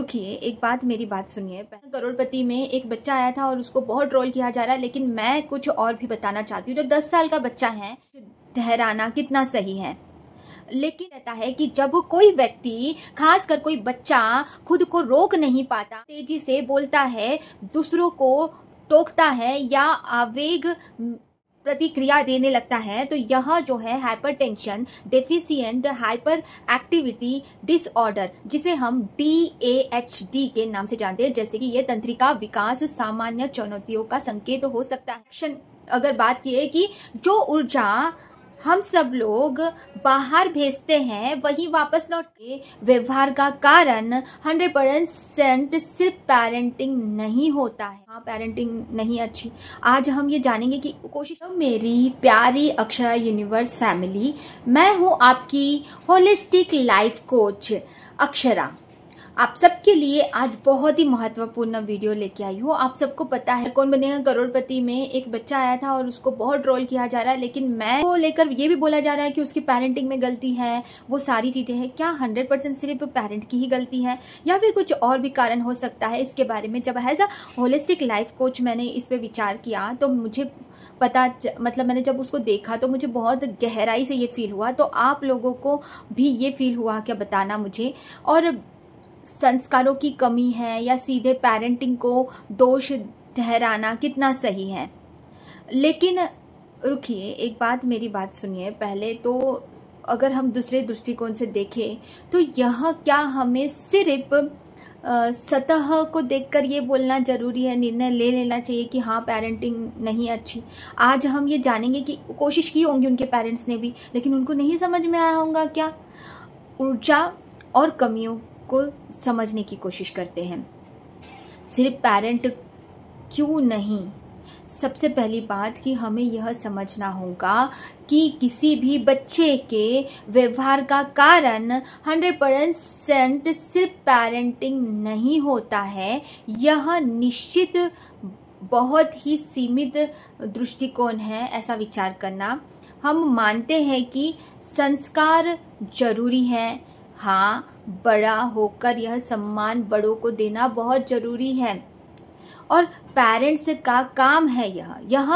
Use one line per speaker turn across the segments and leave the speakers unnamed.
रुकिए, एक बात मेरी बात सुनिए। करोड़पति में एक बच्चा आया था और उसको बहुत ट्रोल किया जा रहा है, लेकिन मैं कुछ और भी बताना चाहती हूँ। जो 10 साल का बच्चा है, ठहराना कितना सही है। लेकिन कहता है कि जब कोई व्यक्ति, खासकर कोई बच्चा, खुद को रोक नहीं पाता, तेजी से बोलता है, दूसरों को टोकता है या आवेग प्रतिक्रिया देने लगता है, तो यह जो है hypertension deficient hyper activity disorder, जिसे हम DAHD के नाम से जानते हैं, जैसे कि यह तंत्रिका विकास सामान्य चुनौतियों का संकेत हो सकता है। अगर बात की है कि जो ऊर्जा हम सब लोग बाहर भेजते हैं वही वापस लौट के व्यवहार का कारण 100% सिर्फ पेरेंटिंग नहीं होता है। हाँ, पेरेंटिंग नहीं अच्छी। आज हम ये जानेंगे कि कोशिश। मेरी प्यारी अक्षरा यूनिवर्स फैमिली, मैं हूँ आपकी होलिस्टिक लाइफ कोच अक्षरा। आप सबके लिए आज बहुत ही महत्वपूर्ण वीडियो लेके आई हूँ। आप सबको पता है कौन बनेगा करोड़पति में एक बच्चा आया था और उसको बहुत ट्रोल किया जा रहा है, लेकिन मैं को लेकर ये भी बोला जा रहा है कि उसकी पेरेंटिंग में गलती है, वो सारी चीज़ें हैं। क्या 100% सिर्फ पेरेंट की ही गलती है या फिर कुछ और भी कारण हो सकता है? इसके बारे में जब as a holistic life coach मैंने इस पर विचार किया तो मुझे मैंने जब उसको देखा तो मुझे बहुत गहराई से ये फील हुआ। तो आप लोगों को भी ये फील हुआ क्या, बताना मुझे। और संस्कारों की कमी है या सीधे पेरेंटिंग को दोष ठहराना कितना सही है? लेकिन रुकिए, एक बात मेरी बात सुनिए। पहले तो अगर हम दूसरे दृष्टिकोण से देखें तो यह क्या हमें सिर्फ सतह को देखकर ये बोलना ज़रूरी है, निर्णय ले लेना चाहिए कि हाँ पेरेंटिंग नहीं अच्छी? आज हम ये जानेंगे कि कोशिश की होंगी उनके पेरेंट्स ने भी, लेकिन उनको नहीं समझ में आया होगा क्या? ऊर्जा और कमियों को समझने की कोशिश करते हैं। सिर्फ पेरेंट क्यों नहीं, सबसे पहली बात कि हमें यह समझना होगा कि किसी भी बच्चे के व्यवहार का कारण 100% सिर्फ पेरेंटिंग नहीं होता है। यह निश्चित बहुत ही सीमित दृष्टिकोण है ऐसा विचार करना। हम मानते हैं कि संस्कार जरूरी है। हाँ, बड़ा होकर यह सम्मान बड़ों को देना बहुत ज़रूरी है और पेरेंट्स का काम है यह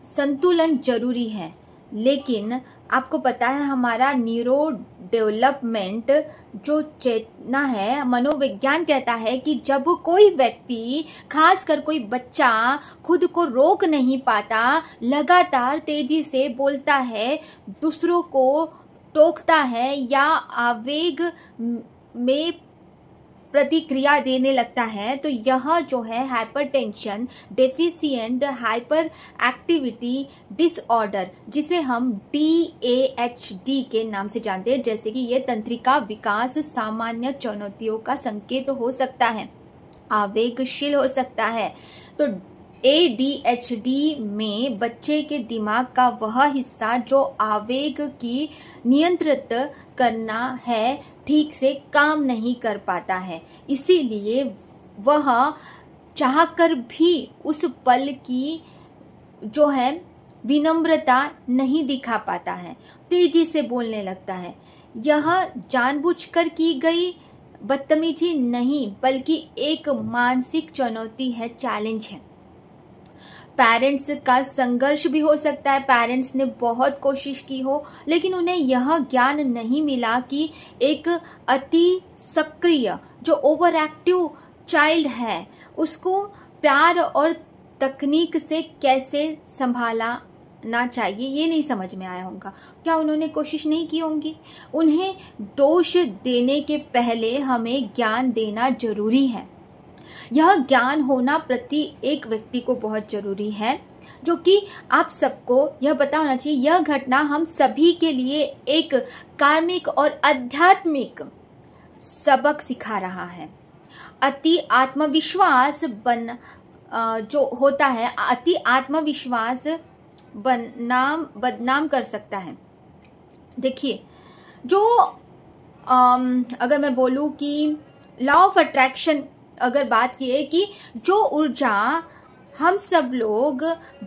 संतुलन जरूरी है। लेकिन आपको पता है हमारा न्यूरो डेवलपमेंट जो चेतना है, मनोविज्ञान कहता है कि जब कोई व्यक्ति, खासकर कोई बच्चा, खुद को रोक नहीं पाता, लगातार तेजी से बोलता है, दूसरों को टोकता है या आवेग में प्रतिक्रिया देने लगता है, तो यह जो है hypertension deficient hyper activity disorder, जिसे हम DAHD के नाम से जानते हैं, जैसे कि यह तंत्रिका विकास सामान्य चुनौतियों का संकेत हो सकता है, आवेगशील हो सकता है। तो ADHD में बच्चे के दिमाग का वह हिस्सा जो आवेग की नियंत्रित करना है ठीक से काम नहीं कर पाता है। इसीलिए वह चाहकर भी उस पल की जो है विनम्रता नहीं दिखा पाता है, तेजी से बोलने लगता है। यह जानबूझकर की गई बदतमीजी नहीं, बल्कि एक मानसिक चुनौती है, चैलेंज है। पेरेंट्स का संघर्ष भी हो सकता है। पेरेंट्स ने बहुत कोशिश की हो, लेकिन उन्हें यह ज्ञान नहीं मिला कि एक अति सक्रिय जो ओवर एक्टिव चाइल्ड है उसको प्यार और तकनीक से कैसे संभालना चाहिए, ये नहीं समझ में आया होगा। क्या उन्होंने कोशिश नहीं की होंगी? उन्हें दोष देने के पहले हमें ज्ञान देना जरूरी है। यह ज्ञान होना प्रति एक व्यक्ति को बहुत जरूरी है, जो कि आप सबको यह पता होना चाहिए। यह घटना हम सभी के लिए एक कार्मिक और आध्यात्मिक सबक सिखा रहा है। अति आत्मविश्वास जो होता है, अति आत्मविश्वास बदनाम कर सकता है। देखिए, जो अगर मैं बोलूँ कि लॉ ऑफ अट्रैक्शन अगर बात की है कि जो ऊर्जा हम सब लोग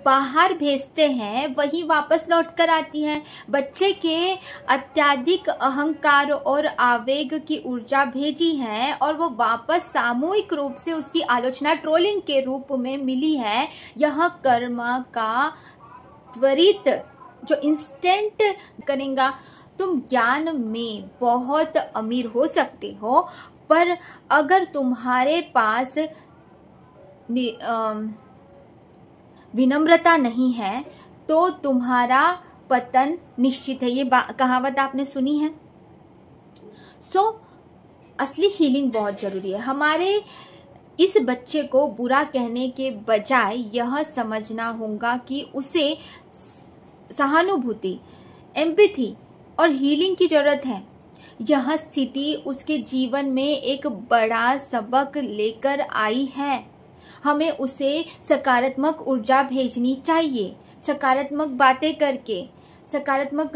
बाहर भेजते हैं, वही वापस लौट कर आती है। बच्चे के अत्यधिक अहंकार और आवेग की ऊर्जा भेजी है और वो वापस सामूहिक रूप से उसकी आलोचना ट्रोलिंग के रूप में मिली है। यह कर्म का त्वरित जो इंस्टेंट करेगा। तुम ज्ञान में बहुत अमीर हो सकते हो, पर अगर तुम्हारे पास विनम्रता नहीं है तो तुम्हारा पतन निश्चित है। ये कहावत आपने सुनी है। असली हीलिंग बहुत जरूरी है। हमारे इस बच्चे को बुरा कहने के बजाय यह समझना होगा कि उसे सहानुभूति, एम्पैथी और हीलिंग की जरूरत है। यह स्थिति उसके जीवन में एक बड़ा सबक लेकर आई है। हमें उसे सकारात्मक ऊर्जा भेजनी चाहिए, सकारात्मक बातें करके, सकारात्मक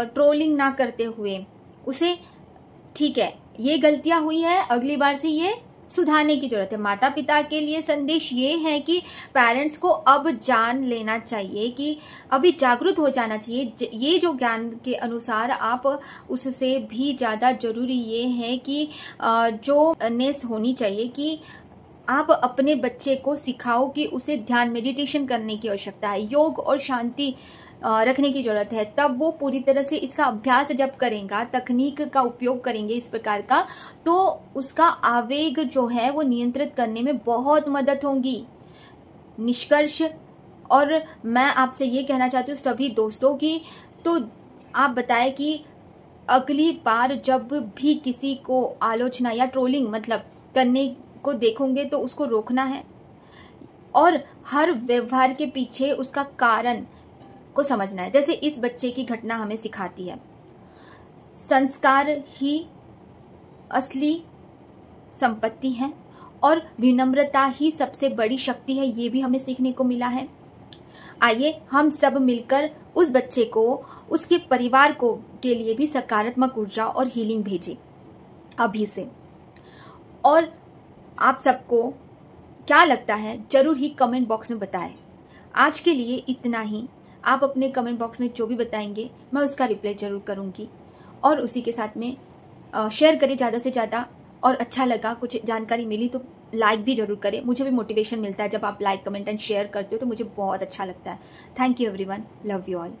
ट्रोलिंग ना करते हुए उसे, ठीक है ये गलतियां हुई है, अगली बार से ये सुधारने की जरूरत है। माता पिता के लिए संदेश ये है कि पेरेंट्स को अब जान लेना चाहिए कि अभी जागरूक हो जाना चाहिए। ये जो ज्ञान के अनुसार आप उससे भी ज़्यादा जरूरी ये है कि जो नेस होनी चाहिए कि आप अपने बच्चे को सिखाओ कि उसे ध्यान मेडिटेशन करने की आवश्यकता है, योग और शांति रखने की ज़रूरत है। तब वो पूरी तरह से इसका अभ्यास जब करेगा, तकनीक का उपयोग करेंगे इस प्रकार का, तो उसका आवेग जो है वो नियंत्रित करने में बहुत मदद होगी। निष्कर्ष, और मैं आपसे ये कहना चाहती हूँ सभी दोस्तों की, तो आप बताएं कि अगली बार जब भी किसी को आलोचना या ट्रोलिंग करने को देखोगे तो उसको रोकना है और हर व्यवहार के पीछे उसका कारण को समझना है। जैसे इस बच्चे की घटना हमें सिखाती है, संस्कार ही असली संपत्ति है और विनम्रता ही सबसे बड़ी शक्ति है। ये भी हमें सीखने को मिला है। आइए हम सब मिलकर उस बच्चे को, उसके परिवार को के लिए भी सकारात्मक ऊर्जा और हीलिंग भेजें अभी से। और आप सबको क्या लगता है जरूर ही कमेंट बॉक्स में बताएं। आज के लिए इतना ही। आप अपने कमेंट बॉक्स में जो भी बताएंगे मैं उसका रिप्लाई जरूर करूंगी, और उसी के साथ में शेयर करें ज़्यादा से ज़्यादा। और अच्छा लगा, कुछ जानकारी मिली तो लाइक भी जरूर करें। मुझे भी मोटिवेशन मिलता है जब आप लाइक, कमेंट एंड शेयर करते हो, तो मुझे बहुत अच्छा लगता है। Thank you everyone, love you all.